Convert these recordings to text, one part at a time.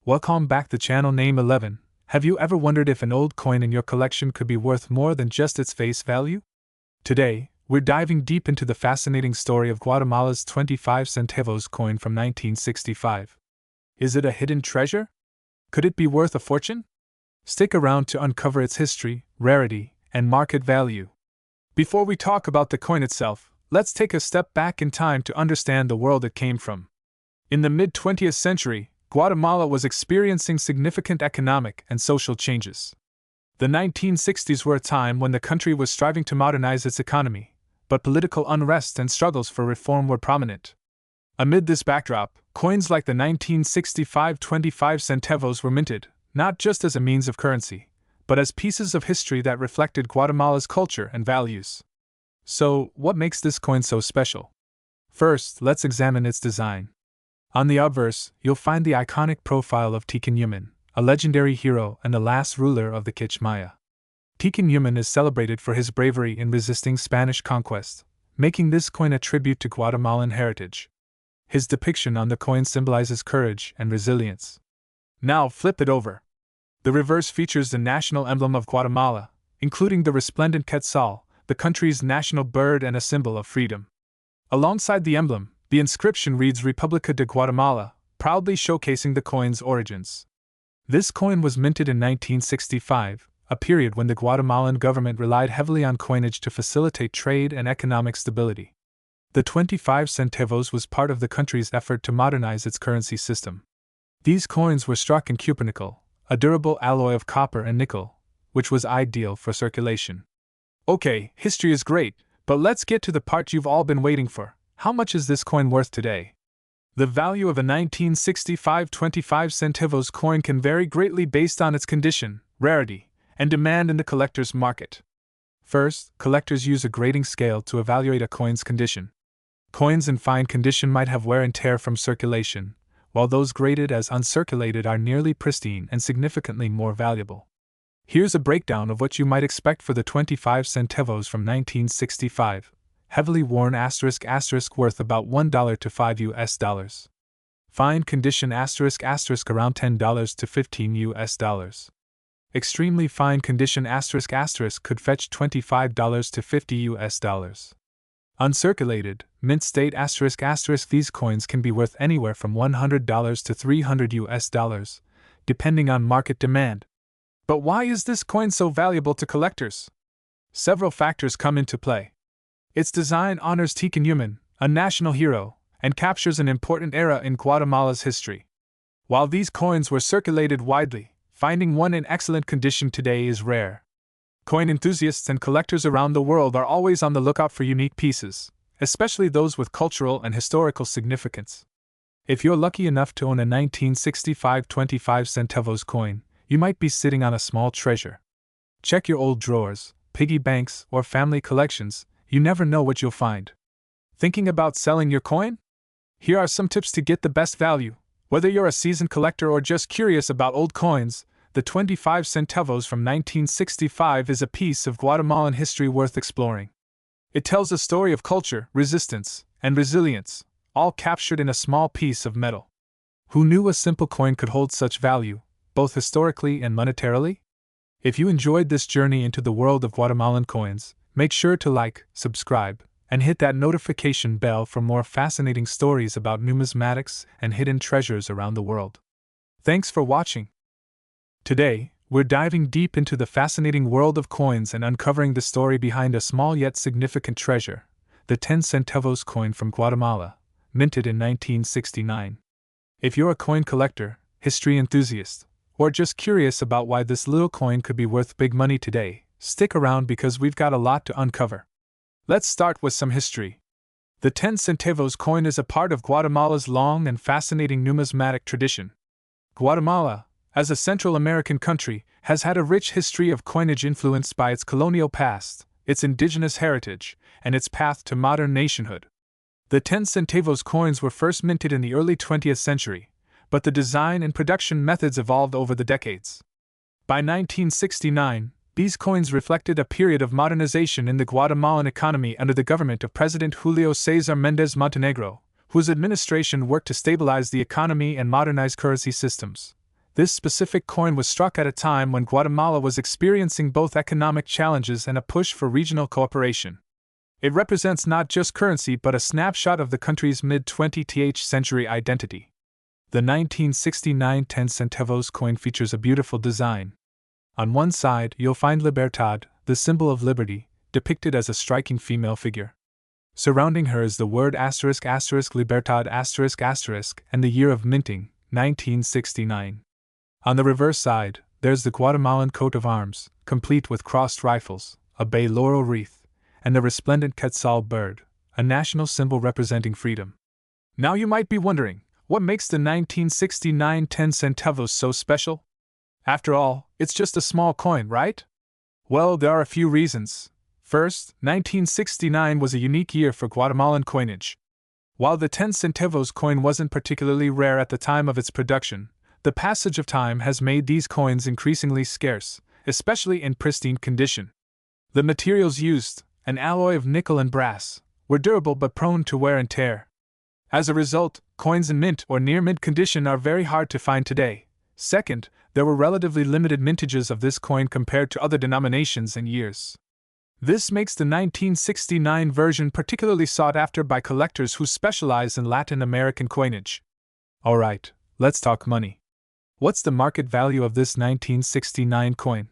Welcome back to channel name 11. Have you ever wondered if an old coin in your collection could be worth more than just its face value? Today, we're diving deep into the fascinating story of Guatemala's 25 centavos coin from 1965. Is it a hidden treasure? Could it be worth a fortune? Stick around to uncover its history, rarity, and market value. Before we talk about the coin itself, let's take a step back in time to understand the world it came from. In the mid-20th century, Guatemala was experiencing significant economic and social changes. The 1960s were a time when the country was striving to modernize its economy, but political unrest and struggles for reform were prominent. Amid this backdrop, coins like the 1965 25 centavos were minted, not just as a means of currency, but as pieces of history that reflected Guatemala's culture and values. So, what makes this coin so special? First, let's examine its design. On the obverse, you'll find the iconic profile of Tiqueñuman, a legendary hero and the last ruler of the Quichmaya. Tiqueñuman is celebrated for his bravery in resisting Spanish conquest, making this coin a tribute to Guatemalan heritage. His depiction on the coin symbolizes courage and resilience. Now flip it over. The reverse features the national emblem of Guatemala, including the resplendent quetzal, the country's national bird and a symbol of freedom. Alongside the emblem, the inscription reads República de Guatemala, proudly showcasing the coin's origins. This coin was minted in 1965, a period when the Guatemalan government relied heavily on coinage to facilitate trade and economic stability. The 25 centavos was part of the country's effort to modernize its currency system. These coins were struck in cupronickel, a durable alloy of copper and nickel, which was ideal for circulation. Okay, history is great, but let's get to the part you've all been waiting for. How much is this coin worth today? The value of a 1965 25 centavos coin can vary greatly based on its condition, rarity, and demand in the collector's market. First, collectors use a grading scale to evaluate a coin's condition. Coins in fine condition might have wear and tear from circulation, while those graded as uncirculated are nearly pristine and significantly more valuable. Here's a breakdown of what you might expect for the 25 centavos from 1965. Heavily worn *** worth about $1 to $5. Fine condition *** around $10 to $15. Extremely fine condition *** could fetch $25 to $50. Uncirculated, mint state *** these coins can be worth anywhere from $100 to $300, depending on market demand. But why is this coin so valuable to collectors? Several factors come into play. Its design honors Tiqueñuman, a national hero, and captures an important era in Guatemala's history. While these coins were circulated widely, finding one in excellent condition today is rare. Coin enthusiasts and collectors around the world are always on the lookout for unique pieces, especially those with cultural and historical significance. If you're lucky enough to own a 1965 25 centavos coin, you might be sitting on a small treasure. Check your old drawers, piggy banks, or family collections. You never know what you'll find. Thinking about selling your coin? Here are some tips to get the best value. Whether you're a seasoned collector or just curious about old coins, the 25 centavos from 1965 is a piece of Guatemalan history worth exploring. It tells a story of culture, resistance, and resilience, all captured in a small piece of metal. Who knew a simple coin could hold such value, both historically and monetarily? If you enjoyed this journey into the world of Guatemalan coins, make sure to like, subscribe, and hit that notification bell for more fascinating stories about numismatics and hidden treasures around the world. Thanks for watching. Today, we're diving deep into the fascinating world of coins and uncovering the story behind a small yet significant treasure, the 10 centavos coin from Guatemala, minted in 1969. If you're a coin collector, history enthusiast, or just curious about why this little coin could be worth big money today, stick around because we've got a lot to uncover. Let's start with some history. The 10 centavos coin is a part of Guatemala's long and fascinating numismatic tradition. Guatemala, as a Central American country, has had a rich history of coinage influenced by its colonial past, its indigenous heritage, and its path to modern nationhood. The 10 centavos coins were first minted in the early 20th century, but the design and production methods evolved over the decades. By 1969, these coins reflected a period of modernization in the Guatemalan economy under the government of President Julio César Méndez Montenegro, whose administration worked to stabilize the economy and modernize currency systems. This specific coin was struck at a time when Guatemala was experiencing both economic challenges and a push for regional cooperation. It represents not just currency but a snapshot of the country's mid-20th century identity. The 1969 10 centavos coin features a beautiful design. On one side, you'll find Libertad, the symbol of liberty, depicted as a striking female figure. Surrounding her is the word **Libertad** and the year of minting, 1969. On the reverse side, there's the Guatemalan coat of arms, complete with crossed rifles, a bay laurel wreath, and the resplendent quetzal bird, a national symbol representing freedom. Now you might be wondering, what makes the 1969 10 centavos so special? After all, it's just a small coin, right? Well, there are a few reasons. First, 1969 was a unique year for Guatemalan coinage. While the 10 centavos coin wasn't particularly rare at the time of its production, the passage of time has made these coins increasingly scarce, especially in pristine condition. The materials used, an alloy of nickel and brass, were durable but prone to wear and tear. As a result, coins in mint or near mint condition are very hard to find today. Second, there were relatively limited mintages of this coin compared to other denominations and years. This makes the 1969 version particularly sought after by collectors who specialize in Latin American coinage. Alright, let's talk money. What's the market value of this 1969 coin?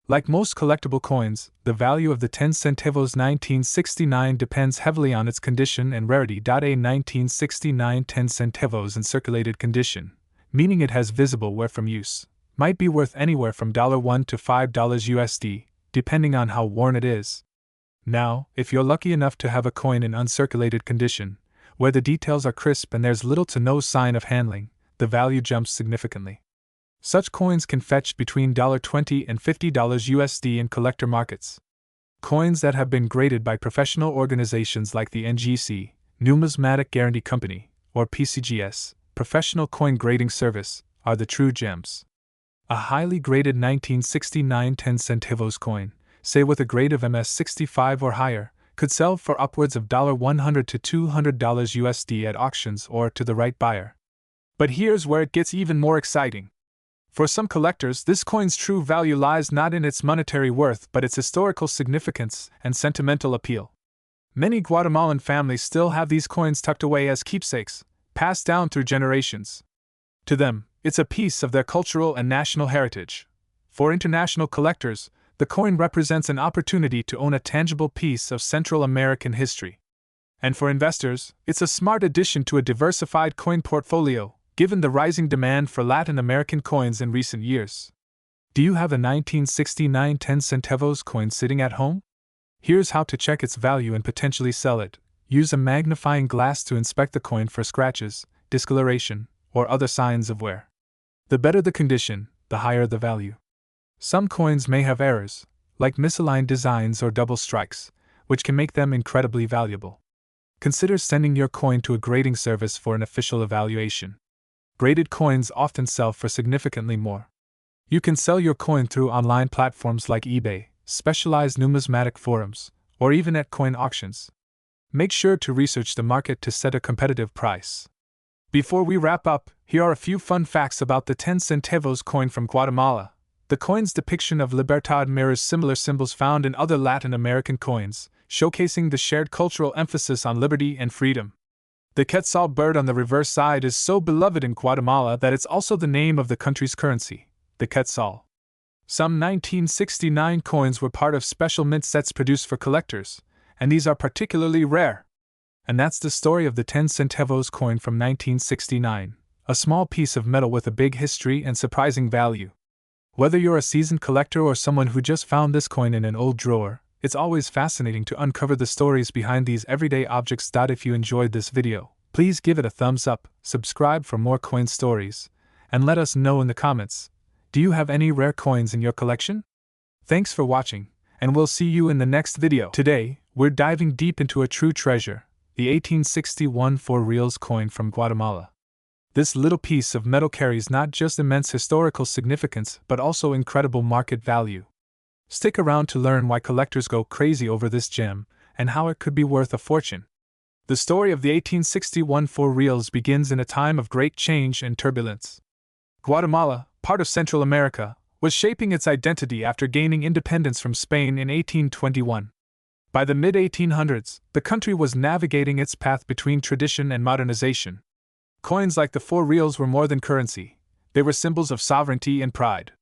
Like most collectible coins, the value of the 10 centavos 1969 depends heavily on its condition and rarity. A 1969 10 centavos in circulated condition, meaning it has visible wear from use, might be worth anywhere from $1 to $5 USD, depending on how worn it is. Now, if you're lucky enough to have a coin in uncirculated condition, where the details are crisp and there's little to no sign of handling, the value jumps significantly. Such coins can fetch between $20 and $50 USD in collector markets. Coins that have been graded by professional organizations like the NGC, Numismatic Guarantee Company, or PCGS, Professional Coin Grading Service, are the true gems. A highly graded 1969 10 centavos coin, say with a grade of MS65 or higher, could sell for upwards of $100 to $200 USD at auctions or to the right buyer. But here's where it gets even more exciting. For some collectors, this coin's true value lies not in its monetary worth but its historical significance and sentimental appeal. Many Guatemalan families still have these coins tucked away as keepsakes, passed down through generations. To them, it's a piece of their cultural and national heritage. For international collectors, the coin represents an opportunity to own a tangible piece of Central American history. And for investors, it's a smart addition to a diversified coin portfolio, given the rising demand for Latin American coins in recent years. Do you have a 1969 10 centavos coin sitting at home? Here's how to check its value and potentially sell it. Use a magnifying glass to inspect the coin for scratches, discoloration, or other signs of wear. The better the condition, the higher the value. Some coins may have errors, like misaligned designs or double strikes, which can make them incredibly valuable. Consider sending your coin to a grading service for an official evaluation. Graded coins often sell for significantly more. You can sell your coin through online platforms like eBay, specialized numismatic forums, or even at coin auctions. Make sure to research the market to set a competitive price. Before we wrap up, here are a few fun facts about the 10 centavos coin from Guatemala. The coin's depiction of Libertad mirrors similar symbols found in other Latin American coins, showcasing the shared cultural emphasis on liberty and freedom. The quetzal bird on the reverse side is so beloved in Guatemala that it's also the name of the country's currency, the quetzal. Some 1969 coins were part of special mint sets produced for collectors, and these are particularly rare. And that's the story of the 10 centavos coin from 1969, a small piece of metal with a big history and surprising value. Whether you're a seasoned collector or someone who just found this coin in an old drawer, it's always fascinating to uncover the stories behind these everyday objects. If you enjoyed this video, please give it a thumbs up, subscribe for more coin stories, and let us know in the comments, do you have any rare coins in your collection? Thanks for watching, and we'll see you in the next video. Today, we're diving deep into a true treasure, the 1861 4 reals coin from Guatemala. This little piece of metal carries not just immense historical significance but also incredible market value. Stick around to learn why collectors go crazy over this gem and how it could be worth a fortune. The story of the 1861 4 reals begins in a time of great change and turbulence. Guatemala, part of Central America, was shaping its identity after gaining independence from Spain in 1821. By the mid-1800s, the country was navigating its path between tradition and modernization. Coins like the 4 reals were more than currency, they were symbols of sovereignty and pride.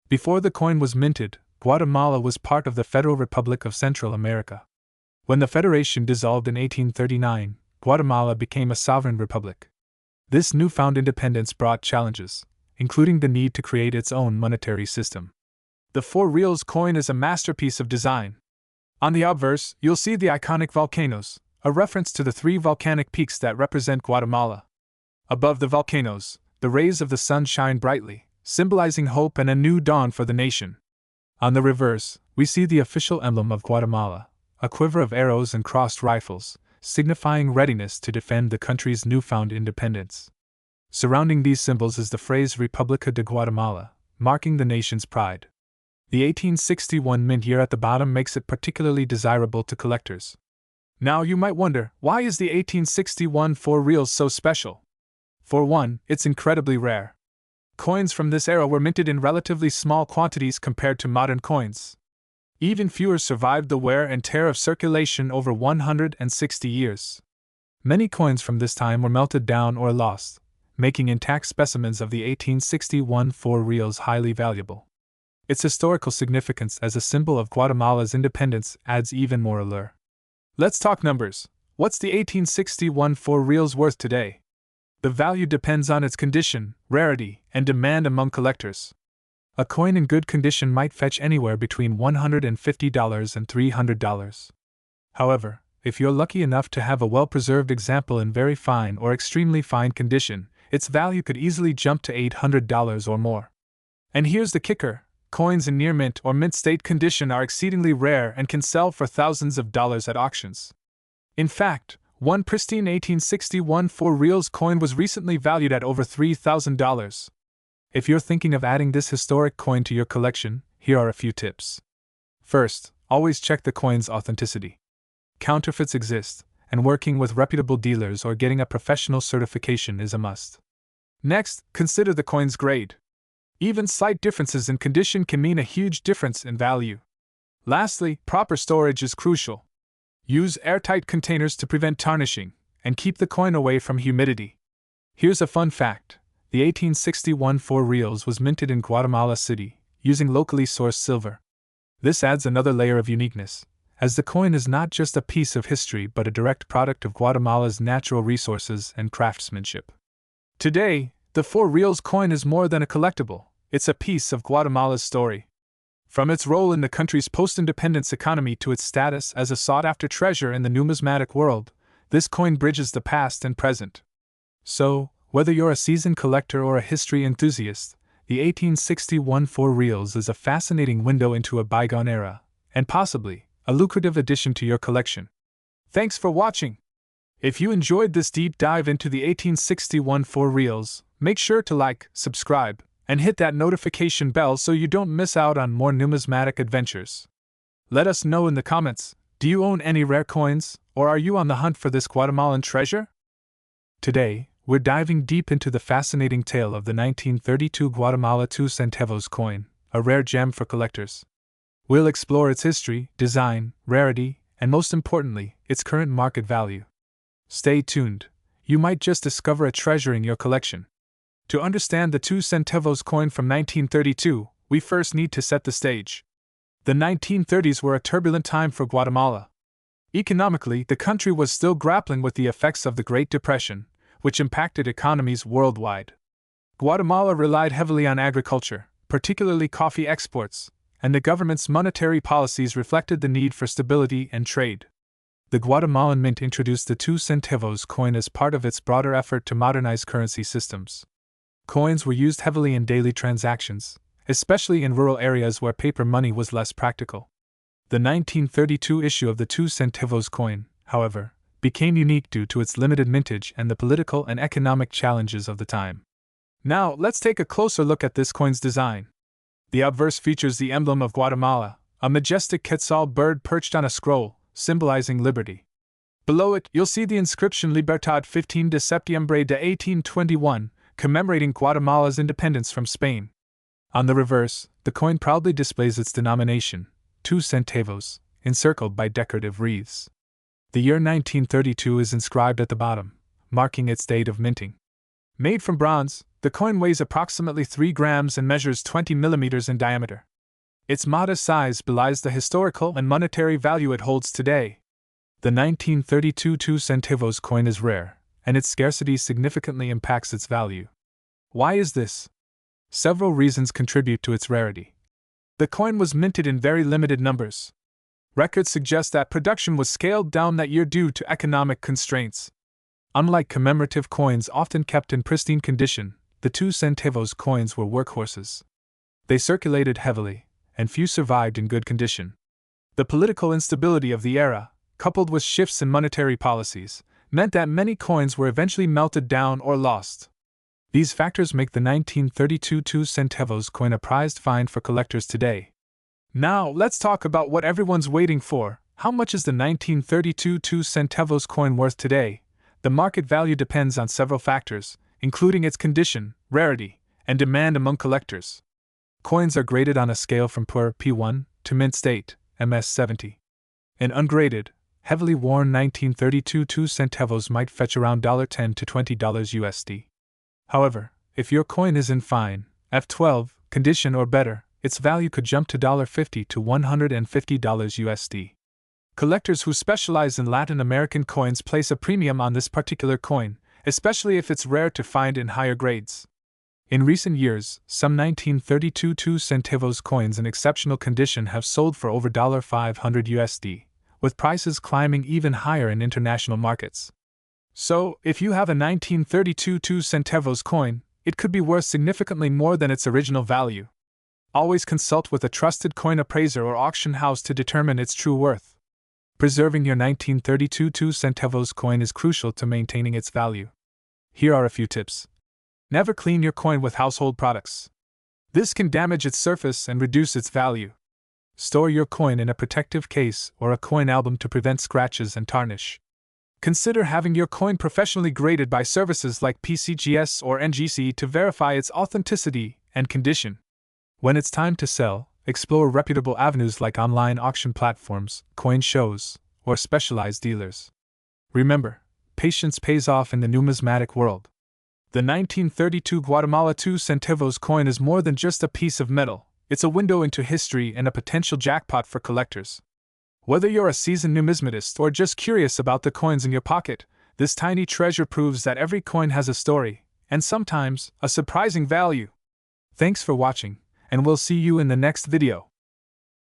Before the coin was minted, Guatemala was part of the Federal Republic of Central America. When the Federation dissolved in 1839, Guatemala became a sovereign republic. This newfound independence brought challenges, including the need to create its own monetary system. The 4 reals coin is a masterpiece of design. On the obverse, you'll see the iconic volcanoes, a reference to the 3 volcanic peaks that represent Guatemala. Above the volcanoes, the rays of the sun shine brightly, symbolizing hope and a new dawn for the nation. On the reverse, we see the official emblem of Guatemala, a quiver of arrows and crossed rifles, signifying readiness to defend the country's newfound independence. Surrounding these symbols is the phrase República de Guatemala, marking the nation's pride. The 1861 mint year at the bottom makes it particularly desirable to collectors. Now you might wonder, why is the 1861 4 reals so special? For one, it's incredibly rare. Coins from this era were minted in relatively small quantities compared to modern coins. Even fewer survived the wear and tear of circulation over 160 years. Many coins from this time were melted down or lost, making intact specimens of the 1861 4 reals highly valuable. Its historical significance as a symbol of Guatemala's independence adds even more allure. Let's talk numbers. What's the 1861 4 reals worth today? The value depends on its condition, rarity, and demand among collectors. A coin in good condition might fetch anywhere between $150 and $300. However, if you're lucky enough to have a well-preserved example in very fine or extremely fine condition, its value could easily jump to $800 or more. And here's the kicker. Coins in near mint or mint state condition are exceedingly rare and can sell for thousands of dollars at auctions. In fact, one pristine 1861 4 reals coin was recently valued at over $3,000. If you're thinking of adding this historic coin to your collection, here are a few tips. First, always check the coin's authenticity. Counterfeits exist, and working with reputable dealers or getting a professional certification is a must. Next, consider the coin's grade. Even slight differences in condition can mean a huge difference in value. Lastly, proper storage is crucial. Use airtight containers to prevent tarnishing, and keep the coin away from humidity. Here's a fun fact. The 1861 4 reals was minted in Guatemala City, using locally sourced silver. This adds another layer of uniqueness, as the coin is not just a piece of history but a direct product of Guatemala's natural resources and craftsmanship. Today, the 4 reals coin is more than a collectible, it's a piece of Guatemala's story. From its role in the country's post-independence economy to its status as a sought-after treasure in the numismatic world, this coin bridges the past and present. So, whether you're a seasoned collector or a history enthusiast, the 1861 4 reals is a fascinating window into a bygone era, and possibly a lucrative addition to your collection. Thanks for watching! If you enjoyed this deep dive into the 1861 4 reals, make sure to like, subscribe, and hit that notification bell so you don't miss out on more numismatic adventures. Let us know in the comments, do you own any rare coins, or are you on the hunt for this Guatemalan treasure? Today, we're diving deep into the fascinating tale of the 1932 Guatemala 2 Centavos coin, a rare gem for collectors. We'll explore its history, design, rarity, and most importantly, its current market value. Stay tuned, you might just discover a treasure in your collection. To understand the 2 Centavos coin from 1932, we first need to set the stage. The 1930s were a turbulent time for Guatemala. Economically, the country was still grappling with the effects of the Great Depression, which impacted economies worldwide. Guatemala relied heavily on agriculture, particularly coffee exports, and the government's monetary policies reflected the need for stability and trade. The Guatemalan Mint introduced the 2 Centavos coin as part of its broader effort to modernize currency systems. Coins were used heavily in daily transactions, especially in rural areas where paper money was less practical. The 1932 issue of the 2 Centavos coin, however, became unique due to its limited mintage and the political and economic challenges of the time. Now, let's take a closer look at this coin's design. The obverse features the emblem of Guatemala, a majestic quetzal bird perched on a scroll, symbolizing liberty. Below it, you'll see the inscription Libertad 15 de Septiembre de 1821, commemorating Guatemala's independence from Spain. On the reverse, the coin proudly displays its denomination, 2 centavos, encircled by decorative wreaths. The year 1932 is inscribed at the bottom, marking its date of minting. Made from bronze, the coin weighs approximately 3 grams and measures 20 millimeters in diameter. Its modest size belies the historical and monetary value it holds today. The 1932 2 centavos coin is rare, and its scarcity significantly impacts its value. Why is this? Several reasons contribute to its rarity. The coin was minted in very limited numbers. Records suggest that production was scaled down that year due to economic constraints. Unlike commemorative coins often kept in pristine condition, the 2 centavos coins were workhorses. They circulated heavily, and few survived in good condition. The political instability of the era, coupled with shifts in monetary policies, meant that many coins were eventually melted down or lost. These factors make the 1932 2 centavos coin a prized find for collectors today. Now, let's talk about what everyone's waiting for. How much is the 1932 2 centavos coin worth today? The market value depends on several factors, including its condition, rarity, and demand among collectors. Coins are graded on a scale from poor P1 to mint state, MS70. An ungraded, heavily worn 1932 2 centavos might fetch around $10 to $20 USD. However, if your coin is in fine, F12, condition or better, its value could jump to $50 to $150 USD. Collectors who specialize in Latin American coins place a premium on this particular coin, especially if it's rare to find in higher grades. In recent years, some 1932 2 centavos coins in exceptional condition have sold for over $500 USD, with prices climbing even higher in international markets. So, if you have a 1932 2 centavos coin, it could be worth significantly more than its original value. Always consult with a trusted coin appraiser or auction house to determine its true worth. Preserving your 1932 2 centavos coin is crucial to maintaining its value. Here are a few tips. Never clean your coin with household products. This can damage its surface and reduce its value. Store your coin in a protective case or a coin album to prevent scratches and tarnish. Consider having your coin professionally graded by services like PCGS or NGC to verify its authenticity and condition. When it's time to sell, explore reputable avenues like online auction platforms, coin shows, or specialized dealers. Remember, patience pays off in the numismatic world. The 1932 Guatemala 2 centavos coin is more than just a piece of metal, it's a window into history and a potential jackpot for collectors. Whether you're a seasoned numismatist or just curious about the coins in your pocket, this tiny treasure proves that every coin has a story, and sometimes, a surprising value. Thanks for watching, and we'll see you in the next video.